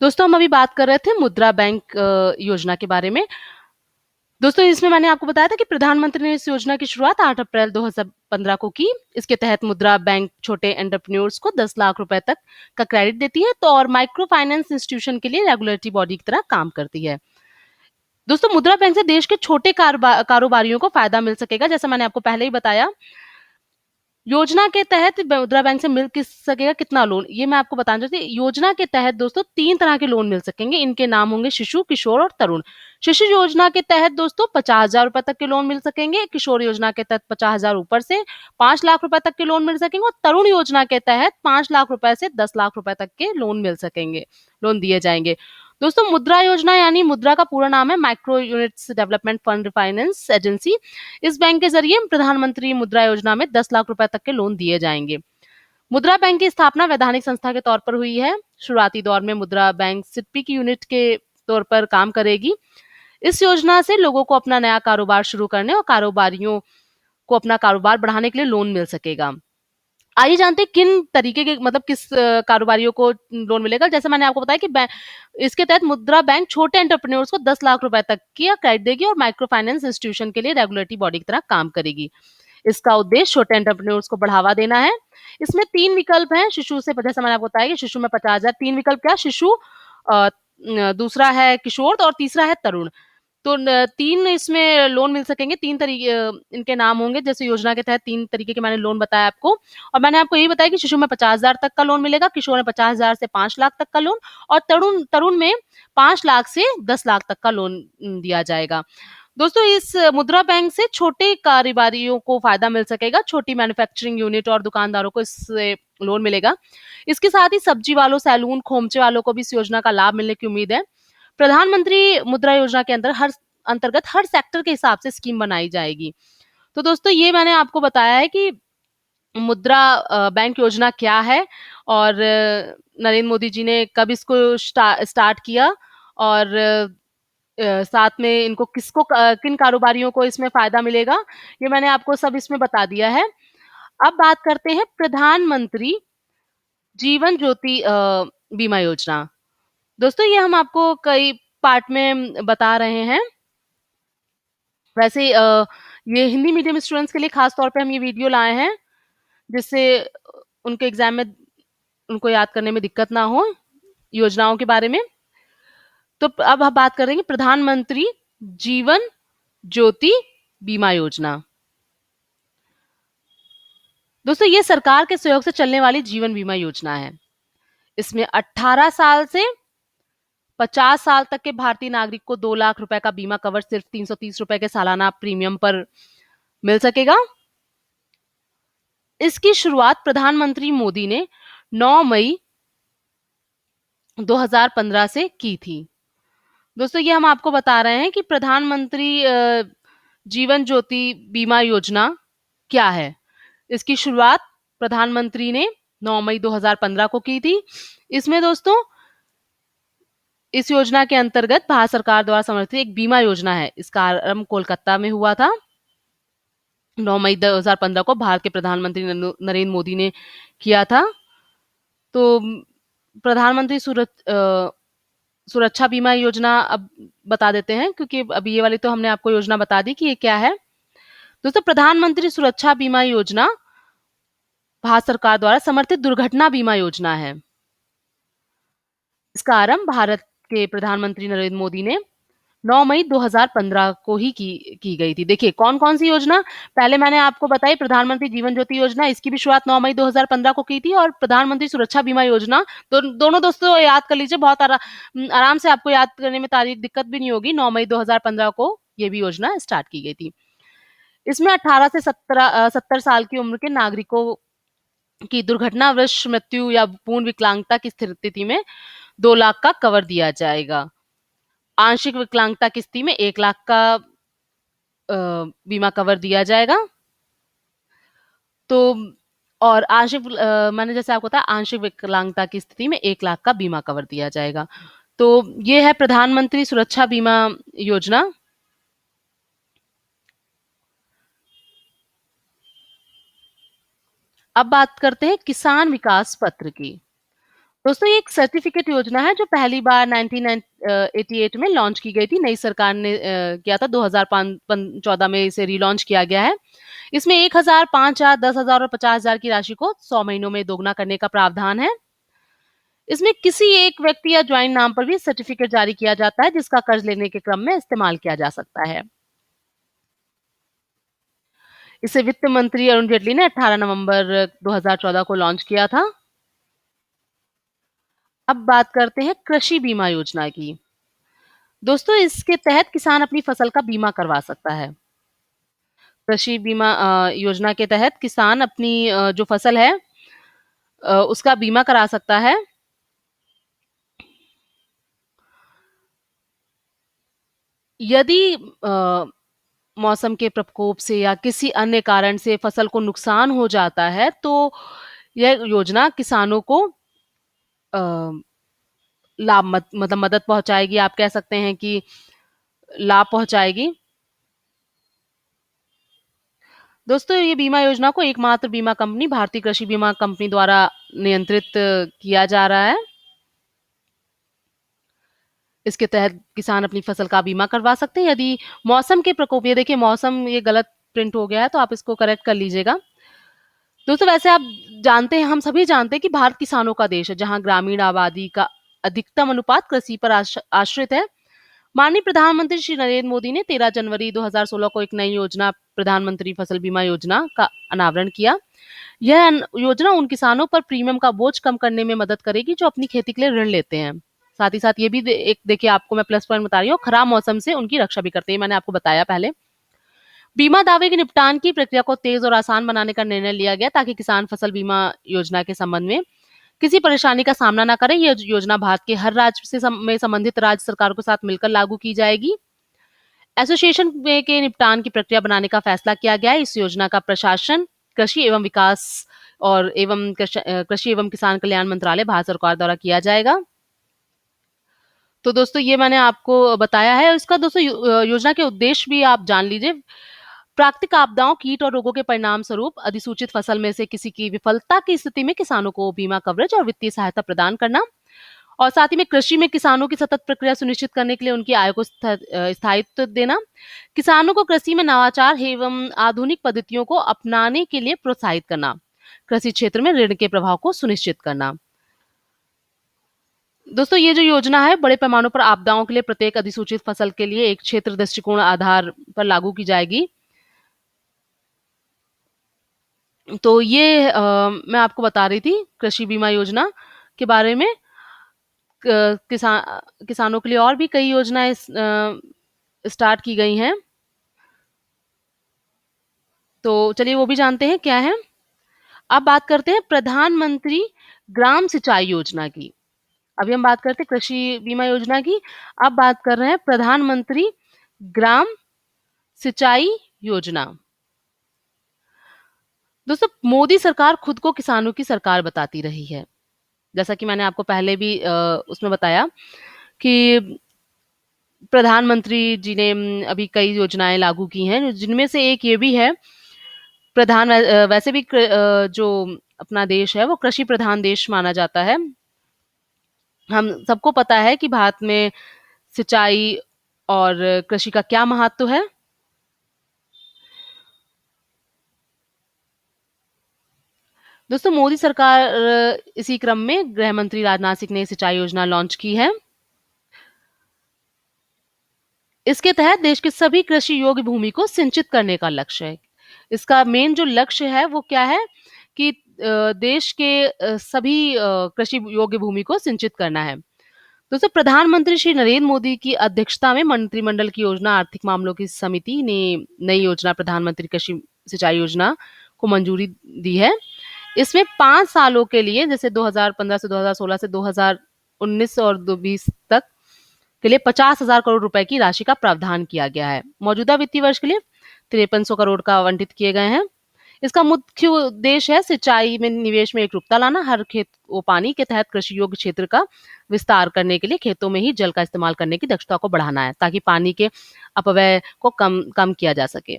दोस्तों हम अभी बात कर रहे थे मुद्रा बैंक योजना के बारे में। दोस्तों इसमें मैंने आपको बताया था कि प्रधानमंत्री ने इस योजना की शुरुआत 8 अप्रैल 2015 को की। इसके तहत मुद्रा बैंक छोटे एंटरप्रेन्योर्स को 10 लाख रुपए तक का क्रेडिट देती है तो और माइक्रो फाइनेंस इंस्टीट्यूशन के लिए रेगुलेटरी बॉडी की तरह काम करती है। दोस्तों मुद्रा बैंक से देश के छोटे कारोबारियों को फायदा मिल सकेगा, जैसा मैंने आपको पहले ही बताया। योजना के तहत मुद्रा बैंक से मिल किस सकेगा कितना लोन, ये मैं आपको बताना चाहती हूँ। योजना के तहत दोस्तों 3 तरह के लोन मिल सकेंगे। इनके नाम होंगे शिशु, किशोर और तरुण। शिशु योजना के तहत दोस्तों 50,000 रुपए तक के लोन मिल सकेंगे। किशोर योजना के तहत 50,000 ऊपर से 5 लाख रुपए तक के लोन मिल सकेंगे और तरुण योजना के तहत 5 लाख रुपए से 10 लाख रुपए तक के लोन मिल सकेंगे, लोन दिए जाएंगे। दोस्तों मुद्रा योजना यानी मुद्रा का पूरा नाम है micro units development fund finance agency. इस बैंक के जरिए प्रधानमंत्री मुद्रा योजना में 10 लाख रुपए तक के लोन दिए जाएंगे। मुद्रा बैंक की स्थापना वैधानिक संस्था के तौर पर हुई है। शुरुआती दौर में मुद्रा बैंक सिडबी की यूनिट के तौर पर काम करेगी। इस योजना से लोगों को अपना नया कारोबार शुरू करने और कारोबारियों को अपना कारोबार बढ़ाने के लिए लोन मिल सकेगा। आइए जानते हैं किन तरीके के मतलब किस कारोबारियों को लोन मिलेगा। जैसे मैंने आपको बताया कि इसके तहत मुद्रा बैंक छोटे एंटरप्रेन्योर्स को 10 लाख रुपए तक की क्रेडिट देगी और माइक्रो फाइनेंस इंस्टीट्यूशन के लिए रेगुलेटरी बॉडी की तरह काम करेगी। इसका उद्देश्य छोटे एंटरप्रेन्योर्स को बढ़ावा देना है। इसमें 3 विकल्प हैं। शिशु से जैसा मैंने आपको बताया कि शिशु में 50,000, 3 विकल्प क्या शिशु, दूसरा है किशोर और तीसरा है तरुण। तो 3 इसमें लोन मिल सकेंगे। 3 तरीके इनके नाम होंगे। जैसे योजना के तहत 3 तरीके के मैंने लोन बताया आपको और मैंने आपको यही बताया कि शिशु में 50,000 तक का लोन मिलेगा, किशोर में 50,000 से 5 लाख तक का लोन और तरुण तरुण में 5 लाख से 10 लाख तक का लोन दिया जाएगा। दोस्तों इस मुद्रा बैंक से छोटे कारोबारियों को फायदा मिल सकेगा। छोटी मैन्युफैक्चरिंग यूनिट और दुकानदारों को इससे लोन मिलेगा। इसके साथ ही सब्जी वालों, सैलून, खोमचे वालों को भी इस योजना का लाभ मिलने की उम्मीद है। प्रधानमंत्री मुद्रा योजना के अंतर्गत हर सेक्टर के हिसाब से स्कीम बनाई जाएगी। तो दोस्तों ये मैंने आपको बताया है कि मुद्रा बैंक योजना क्या है और नरेंद्र मोदी जी ने कब इसको स्टार्ट किया और साथ में इनको किन कारोबारियों को इसमें फायदा मिलेगा, ये मैंने आपको सब इसमें बता दिया है। अब बात करते हैं प्रधानमंत्री जीवन ज्योति बीमा योजना। दोस्तों ये हम आपको कई पार्ट में बता रहे हैं। वैसे ये हिंदी मीडियम स्टूडेंट्स के लिए खास तौर पे हम ये वीडियो लाए हैं जिससे उनके एग्जाम में उनको याद करने में दिक्कत ना हो योजनाओं के बारे में। तो अब हम बात करेंगे प्रधानमंत्री जीवन ज्योति बीमा योजना। दोस्तों ये सरकार के सहयोग से चलने वाली जीवन बीमा योजना है। इसमें 18 साल से 50 साल तक के भारतीय नागरिक को 2 लाख रुपए का बीमा कवर सिर्फ 330 रुपए के सालाना प्रीमियम पर मिल सकेगा। इसकी शुरुआत प्रधानमंत्री मोदी ने 9 मई 2015 से की थी। दोस्तों ये हम आपको बता रहे हैं कि प्रधानमंत्री जीवन ज्योति बीमा योजना क्या है। इसकी शुरुआत प्रधानमंत्री ने 9 मई 2015 को की थी। इसमें दोस्तों इस योजना के अंतर्गत भारत सरकार द्वारा समर्थित एक बीमा योजना है। इसका आरंभ कोलकाता में हुआ था। 9 मई 2015 को भारत के प्रधानमंत्री नरेंद्र मोदी ने किया था। तो प्रधानमंत्री सुरक्षा बीमा योजना अब बता देते हैं क्योंकि अभी ये वाली तो हमने आपको योजना बता दी कि ये क्या है। दोस्तों प्रधानमंत्री सुरक्षा बीमा योजना भारत सरकार द्वारा समर्थित दुर्घटना बीमा योजना है। इसका आरंभ भारत के प्रधानमंत्री नरेंद्र मोदी ने 9 मई 2015 को ही की गई थी। देखिए कौन-कौन सी योजना, पहले मैंने आपको बताई प्रधानमंत्री जीवन ज्योति योजना, इसकी भी शुरुआत 9 मई 2015 को की थी और प्रधानमंत्री सुरक्षा बीमा योजना दोनों दोस्तों याद कर लीजिए, बहुत आराम से आपको याद करने में तारीख दिक्कत भी नहीं होगी। 9 मई 2015 को ये भी योजना स्टार्ट की गई थी। इसमें 18 से 70 साल की उम्र के नागरिकों की दुर्घटनावश मृत्यु या पूर्ण विकलांगता की स्थिति में 2 लाख का कवर दिया जाएगा। आंशिक विकलांगता की स्थिति में 1 लाख का बीमा कवर दिया जाएगा। तो और मैंने जैसे आपको बताया आंशिक विकलांगता की स्थिति में 1 लाख का बीमा कवर दिया जाएगा। तो ये है प्रधानमंत्री सुरक्षा बीमा योजना। अब बात करते हैं किसान विकास पत्र की। दोस्तों ये एक सर्टिफिकेट योजना है जो पहली बार 1988 में लॉन्च की गई थी। नई सरकार ने किया था 2014 में इसे रीलॉन्च किया गया है। इसमें 1000, 5000, 10000 और 50000 की राशि को 100 महीनों में दोगुना करने का प्रावधान है। इसमें किसी एक व्यक्ति या ज्वाइंट नाम पर भी सर्टिफिकेट जारी किया जाता है जिसका कर्ज लेने के क्रम में इस्तेमाल किया जा सकता है। इसे वित्त मंत्री अरुण जेटली ने 18 नवंबर 2014 को लॉन्च किया था। अब बात करते हैं कृषि बीमा योजना की। दोस्तों इसके तहत किसान अपनी फसल का बीमा करवा सकता है। कृषि बीमा योजना के तहत किसान अपनी जो फसल है उसका बीमा करा सकता है। यदि मौसम के प्रकोप से या किसी अन्य कारण से फसल को नुकसान हो जाता है, तो यह योजना किसानों को अ, लाभ मतलब मदद पहुँचाएगी। आप कह सकते हैं कि लाभ पहुँचाएगी। दोस्तों ये बीमा योजना को एकमात्र बीमा कंपनी भारतीय कृषि बीमा कंपनी द्वारा नियंत्रित किया जा रहा है। इसके तहत किसान अपनी फसल का बीमा करवा सकते हैं। यदि मौसम के प्रकोप, ये देखिए मौसम ये गलत प्रिंट हो गया है तो आप इसको करेक्ट कर लीजिएगा। दोस्तों वैसे आप जानते हैं, हम सभी जानते हैं कि भारत किसानों का देश है जहां ग्रामीण आबादी का अधिकतम अनुपात कृषि पर आश्रित है। माननीय प्रधानमंत्री श्री नरेंद्र मोदी ने 13 जनवरी 2016 को एक नई योजना प्रधानमंत्री फसल बीमा योजना का अनावरण किया। यह योजना उन किसानों पर प्रीमियम का बोझ कम करने में मदद करेगी जो अपनी खेती के लिए ऋण लेते हैं। साथ ही साथ ये भी एक देखिए आपको मैं प्लस पॉइंट बता रही हूँ, खराब मौसम से उनकी रक्षा भी करते हैं, मैंने आपको बताया पहले। बीमा दावे के निपटान की प्रक्रिया को तेज और आसान बनाने का निर्णय लिया गया ताकि किसान फसल बीमा योजना के संबंध में किसी परेशानी का सामना ना करें। यह योजना भारत के हर राज्य से में संबंधित राज्य सरकार के साथ मिलकर लागू की जाएगी। एसोसिएशन के निपटान की प्रक्रिया बनाने का फैसला किया गया है। इस योजना का प्रशासन कृषि एवं विकास और कृषि एवं किसान कल्याण मंत्रालय भारत सरकार द्वारा किया जाएगा। तो दोस्तों ये मैंने आपको बताया है। इसका दोस्तों योजना के उद्देश्य भी आप जान लीजिए। प्राकृतिक आपदाओं, कीट और रोगों के परिणाम स्वरूप अधिसूचित फसल में से किसी की विफलता की स्थिति में किसानों को बीमा कवरेज और वित्तीय सहायता प्रदान करना, और साथ ही में कृषि में किसानों की सतत प्रक्रिया सुनिश्चित करने के लिए उनकी आय को स्थायित्व देना, किसानों को कृषि में नवाचार एवं आधुनिक पद्धतियों को अपनाने के लिए प्रोत्साहित करना, कृषि क्षेत्र में ऋण के प्रभाव को सुनिश्चित करना। दोस्तों ये जो योजना है बड़े पैमाने पर आपदाओं के लिए प्रत्येक अधिसूचित फसल के लिए एक क्षेत्र दृष्टिकोण आधार पर लागू की जाएगी। तो ये मैं आपको बता रही थी कृषि बीमा योजना के बारे में। किसानों के लिए और भी कई योजनाएं स्टार्ट की गई हैं। तो चलिए वो भी जानते हैं क्या है। अब बात करते हैं प्रधानमंत्री ग्राम सिंचाई योजना की। अभी हम बात करते हैं कृषि बीमा योजना की। अब बात कर रहे हैं प्रधानमंत्री ग्राम सिंचाई योजना। दोस्तों मोदी सरकार खुद को किसानों की सरकार बताती रही है। जैसा कि मैंने आपको पहले भी उसमें बताया कि प्रधानमंत्री जी ने अभी कई योजनाएं लागू की हैं, जिनमें से एक ये भी है। वैसे भी जो अपना देश है वो कृषि प्रधान देश माना जाता है। हम सबको पता है कि भारत में सिंचाई और कृषि का क्या महत्व है। दोस्तों मोदी सरकार इसी क्रम में गृह मंत्री राजनाथ सिंह ने सिंचाई योजना लॉन्च की है। इसके तहत देश के सभी कृषि योग्य भूमि को सिंचित करने का लक्ष्य है। इसका मेन जो लक्ष्य है वो क्या है कि देश के सभी कृषि योग्य भूमि को सिंचित करना है। दोस्तों प्रधानमंत्री श्री नरेंद्र मोदी की अध्यक्षता में मंत्रिमंडल की योजना आर्थिक मामलों की समिति ने नई योजना प्रधानमंत्री कृषि सिंचाई योजना को मंजूरी दी है। इसमें 5 सालों के लिए, जैसे 2015 से 2016 से 2019 और 2020 तक के लिए 50,000 करोड़ रुपए की राशि का प्रावधान किया गया है। मौजूदा वित्तीय वर्ष के लिए 5300 करोड़ का आवंटित किए गए हैं। इसका मुख्य उद्देश्य है सिंचाई में निवेश में एकरूपता लाना, हर खेत को पानी के तहत कृषि योग्य क्षेत्र का विस्तार करने के लिए खेतों में ही जल का इस्तेमाल करने की दक्षता को बढ़ाना है ताकि पानी के अपव्यय को कम किया जा सके।